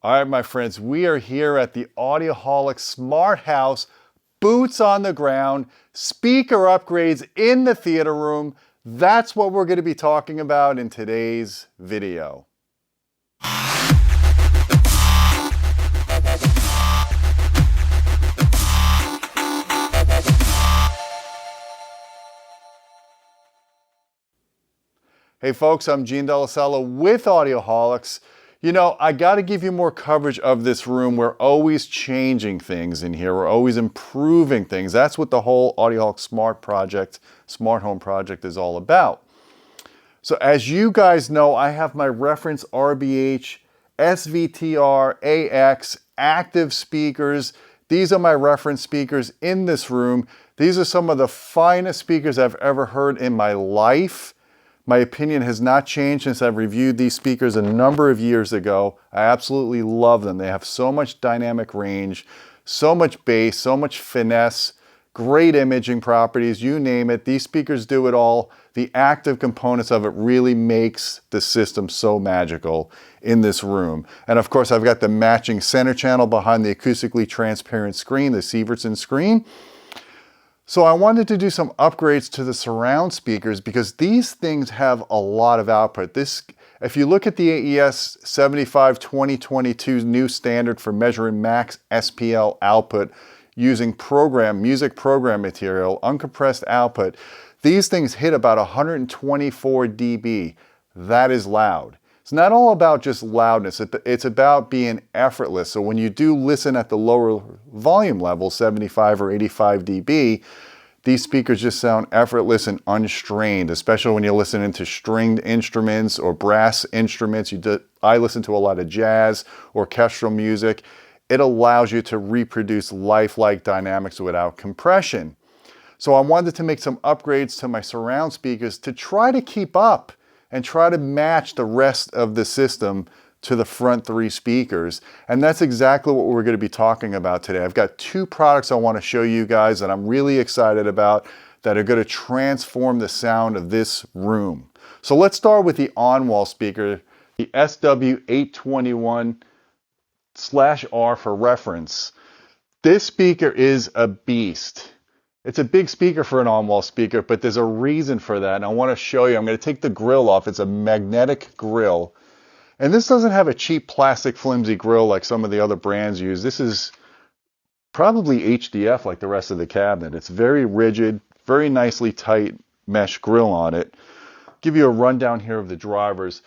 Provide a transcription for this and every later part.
All right, my friends, we are here at the Audioholics Smart House, boots on the ground, speaker upgrades in the theater room. That's what we're going to be talking about in today's video. Hey folks, I'm Gene Dellasello with Audioholics. You know, I got to give you more coverage of this room. We're always changing things in here. We're always improving things. That's what the whole Audioholics Smart Home project is all about. So as you guys know, I have my reference RBH SVTRS active speakers. These are my reference speakers in this room. These are some of the finest speakers I've ever heard in my life. My opinion has not changed since I've reviewed these speakers a number of years ago. I absolutely love them. They have so much dynamic range, so much bass, so much finesse, great imaging properties, you name it. These speakers do it all. The active components of it really makes the system so magical in this room. And of course, I've got the matching center channel behind the acoustically transparent screen, the Severtson screen. So I wanted to do some upgrades to the surround speakers because these things have a lot of output. If you look at the AES 75 2022's new standard for measuring max SPL output using music program material, uncompressed output, these things hit about 124 dB. That is loud. It's not all about just loudness, it's about being effortless. So when you do listen at the lower volume level, 75 or 85 dB, these speakers just sound effortless and unstrained, especially when you're listening to stringed instruments or brass instruments. I listen to a lot of jazz, orchestral music. It allows you to reproduce lifelike dynamics without compression. So I wanted to make some upgrades to my surround speakers to try to keep up and try to match the rest of the system to the front three speakers. And that's exactly what we're going to be talking about today. I've got two products I want to show you guys that I'm really excited about that are going to transform the sound of this room. So let's start with the on-wall speaker, the SW821/R for reference. This speaker is a beast. It's a big speaker for an on-wall speaker, but there's a reason for that, and I want to show you. I'm going to take the grill off. It's a magnetic grill. And this doesn't have a cheap plastic flimsy grill like some of the other brands use. This is probably HDF like the rest of the cabinet. It's very rigid, very nicely tight mesh grill on it. Give you a rundown here of the drivers.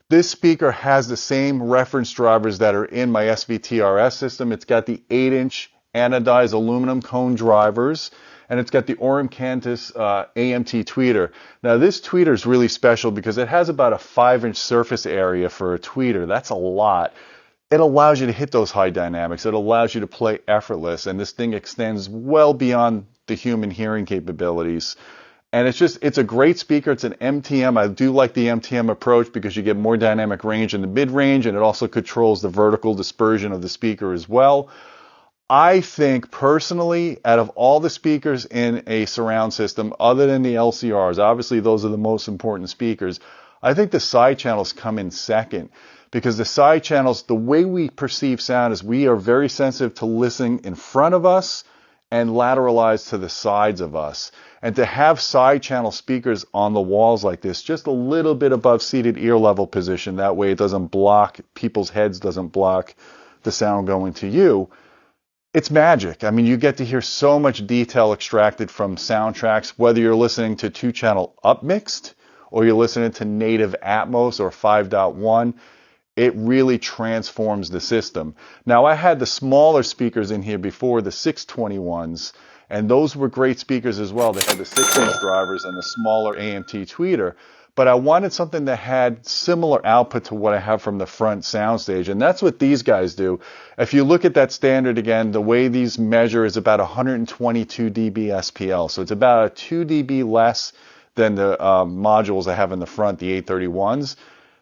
This speaker has the same reference drivers that are in my SVTRS system. It's got the 8-inch anodized aluminum cone drivers, and it's got the Aurum Cantus AMT tweeter. Now this tweeter is really special because it has about a 5-inch surface area for a tweeter. That's a lot. It allows you to hit those high dynamics. It allows you to play effortless, and this thing extends well beyond the human hearing capabilities. And it's a great speaker. It's an MTM. I do like the MTM approach because you get more dynamic range in the mid-range, and it also controls the vertical dispersion of the speaker as well. I think personally, out of all the speakers in a surround system, other than the LCRs, obviously those are the most important speakers, I think the side channels come in second. Because the side channels, the way we perceive sound is we are very sensitive to listening in front of us and lateralized to the sides of us. And to have side channel speakers on the walls like this, just a little bit above seated ear level position, that way it doesn't block, people's heads doesn't block the sound going to you. It's magic. I mean, you get to hear so much detail extracted from soundtracks, whether you're listening to 2-channel upmixed or you're listening to native Atmos or 5.1. It really transforms the system. Now, I had the smaller speakers in here before, the 621s, and those were great speakers as well. They had the 6-inch drivers and the smaller AMT tweeter. But I wanted something that had similar output to what I have from the front soundstage, and that's what these guys do. If you look at that standard again, the way these measure is about 122 dB SPL, so it's about 2 dB less than the modules I have in the front, the 831s.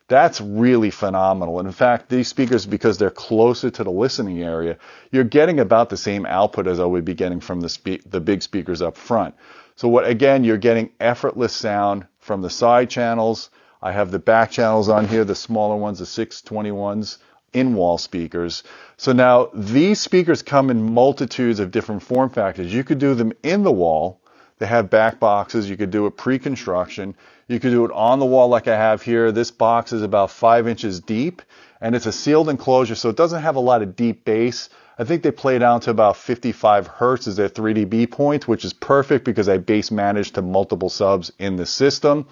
That's really phenomenal. And in fact, these speakers, because they're closer to the listening area, you're getting about the same output as I would be getting from the big speakers up front. So again, you're getting effortless sound from the side channels. I have the back channels on here, the smaller ones, the 621s. in-wall speakers. So now these speakers come in multitudes of different form factors. You could do them in the wall. They have back boxes. You could do it pre-construction. You could do it on the wall like I have here. This box is about 5 inches deep, and it's a sealed enclosure, so it doesn't have a lot of deep bass. I think they play down to about 55 hertz as their 3 dB point, which is perfect because I bass manage to multiple subs in the system.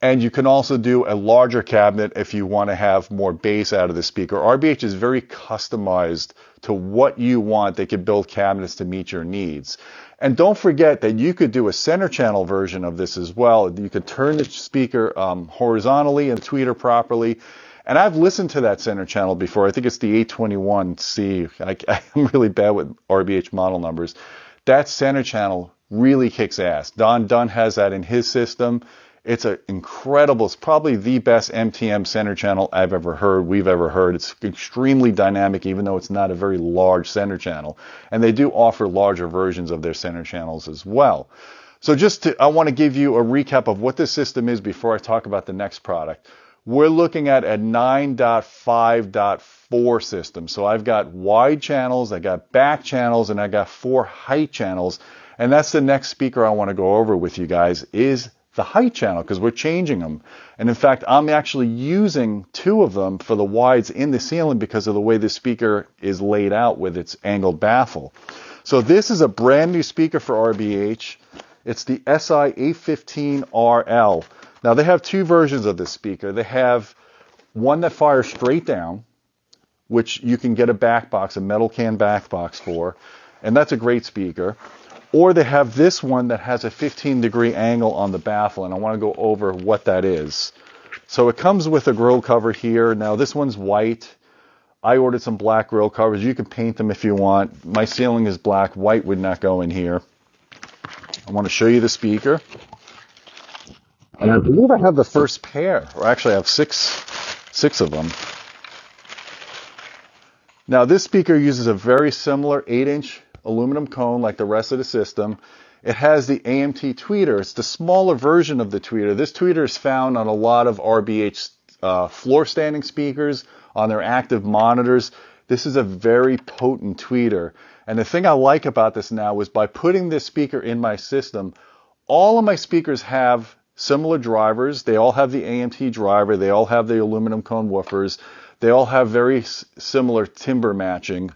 And you can also do a larger cabinet if you want to have more bass out of the speaker. RBH is very customized to what you want. They can build cabinets to meet your needs. And don't forget that you could do a center channel version of this as well. You could turn the speaker horizontally and tweeter properly. And I've listened to that center channel before. I think it's the 821C. I'm really bad with RBH model numbers. That center channel really kicks ass. Don Dunn has that in his system. It's incredible. It's probably the best MTM center channel I've ever heard, we've ever heard. It's extremely dynamic, even though it's not a very large center channel. And they do offer larger versions of their center channels as well. So I want to give you a recap of what this system is before I talk about the next product. We're looking at a 9.5.4 system. So I've got wide channels, I got back channels, and I got 4 height channels. And that's the next speaker I want to go over with you guys is the height channel, because we're changing them. And in fact, I'm actually using 2 of them for the wides in the ceiling because of the way the speaker is laid out with its angled baffle. So this is a brand new speaker for RBH. It's the SI815RL. Now they have 2 versions of this speaker. They have one that fires straight down, which you can get a back box, a metal can back box for, and that's a great speaker. Or they have this one that has a 15-degree angle on the baffle, and I want to go over what that is. So it comes with a grill cover here. Now this one's white. I ordered some black grill covers. You can paint them if you want. My ceiling is black. White would not go in here. I want to show you the speaker. And I believe I have the first pair, or actually I have six of them. Now this speaker uses a very similar 8-inch aluminum cone like the rest of the system. It has the AMT tweeter. It's the smaller version of the tweeter. This tweeter is found on a lot of RBH floor standing speakers, on their active monitors. This is a very potent tweeter. And the thing I like about this now is by putting this speaker in my system, all of my speakers have similar drivers. They all have the AMT driver. They all have the aluminum cone woofers. They all have very similar timbre matching.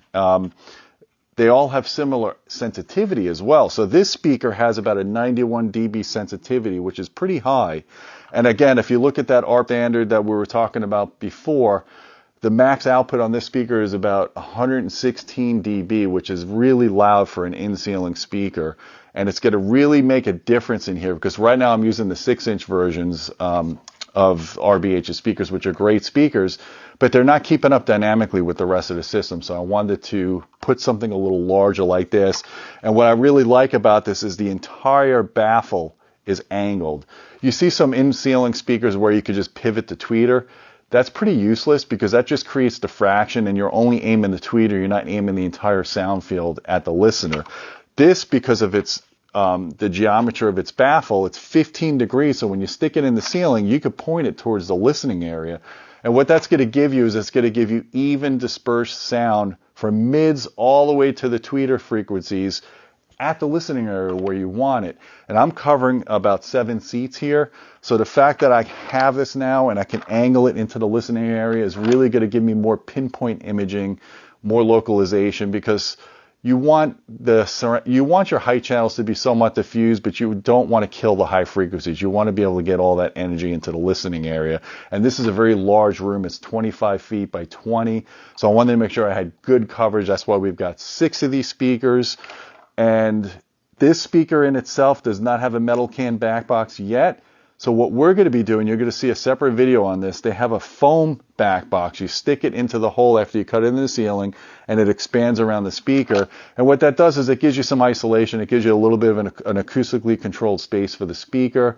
They all have similar sensitivity as well. So this speaker has about a 91 dB sensitivity, which is pretty high. And again, if you look at that ARP standard that we were talking about before, the max output on this speaker is about 116 dB, which is really loud for an in-ceiling speaker. And it's going to really make a difference in here because right now I'm using the 6-inch versions of RBH's speakers, which are great speakers, but they're not keeping up dynamically with the rest of the system. So I wanted to put something a little larger like this. And what I really like about this is the entire baffle is angled. You see some in-ceiling speakers where you could just pivot the tweeter. That's pretty useless because that just creates diffraction and you're only aiming the tweeter. You're not aiming the entire sound field at the listener. This, because of its the geometry of its baffle, it's 15 degrees, so when you stick it in the ceiling, you could point it towards the listening area. And what that's going to give you is it's going to give you even dispersed sound from mids all the way to the tweeter frequencies at the listening area where you want it. And I'm covering about 7 seats here, so the fact that I have this now and I can angle it into the listening area is really going to give me more pinpoint imaging, more localization, because you want your height channels to be somewhat diffused, but you don't want to kill the high frequencies. You want to be able to get all that energy into the listening area. And this is a very large room. It's 25 feet by 20. So I wanted to make sure I had good coverage. That's why we've got 6 of these speakers. And this speaker in itself does not have a metal can back box yet. So what we're going to be doing, you're going to see a separate video on this. They have a foam back box. You stick it into the hole after you cut it into the ceiling, and it expands around the speaker. And what that does is it gives you some isolation. It gives you a little bit of an acoustically controlled space for the speaker.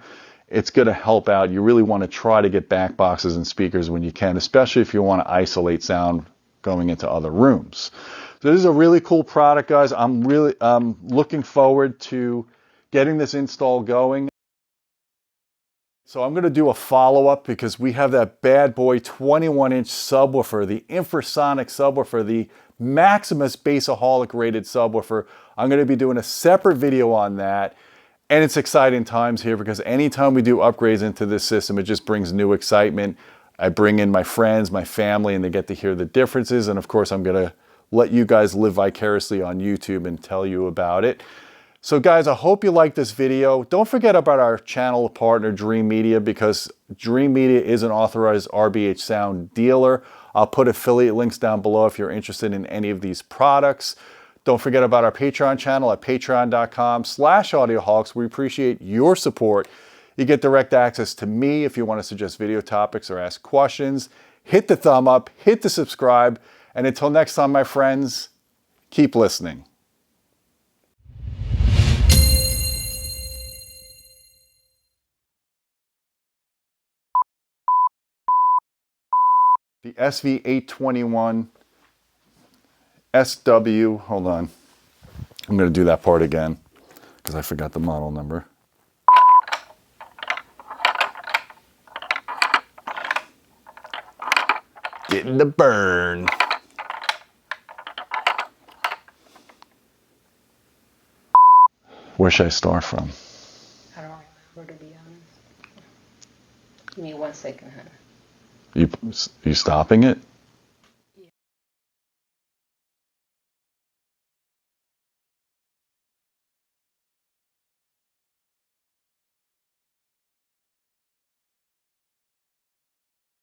It's going to help out. You really want to try to get back boxes and speakers when you can, especially if you want to isolate sound going into other rooms. So this is a really cool product, guys. I'm really looking forward to getting this install going. So I'm going to do a follow-up because we have that bad boy 21-inch subwoofer, the infrasonic subwoofer, the Maximus Bassaholic rated subwoofer. I'm going to be doing a separate video on that. And it's exciting times here because anytime we do upgrades into this system, it just brings new excitement. I bring in my friends, my family, and they get to hear the differences. And of course, I'm going to let you guys live vicariously on YouTube and tell you about it. So guys, I hope you like this video. Don't forget about our channel partner, Dream Media, because Dream Media is an authorized RBH Sound dealer. I'll put affiliate links down below if you're interested in any of these products. Don't forget about our Patreon channel at patreon.com/audioholics. We appreciate your support. You get direct access to me if you want to suggest video topics or ask questions. Hit the thumb up, hit the subscribe, and until next time, my friends, keep listening. The SV821 SW, hold on. I'm going to do that part again because I forgot the model number. Getting the burn. Where should I start from? I don't remember, to be honest. Give me 1 second, huh? You stopping it?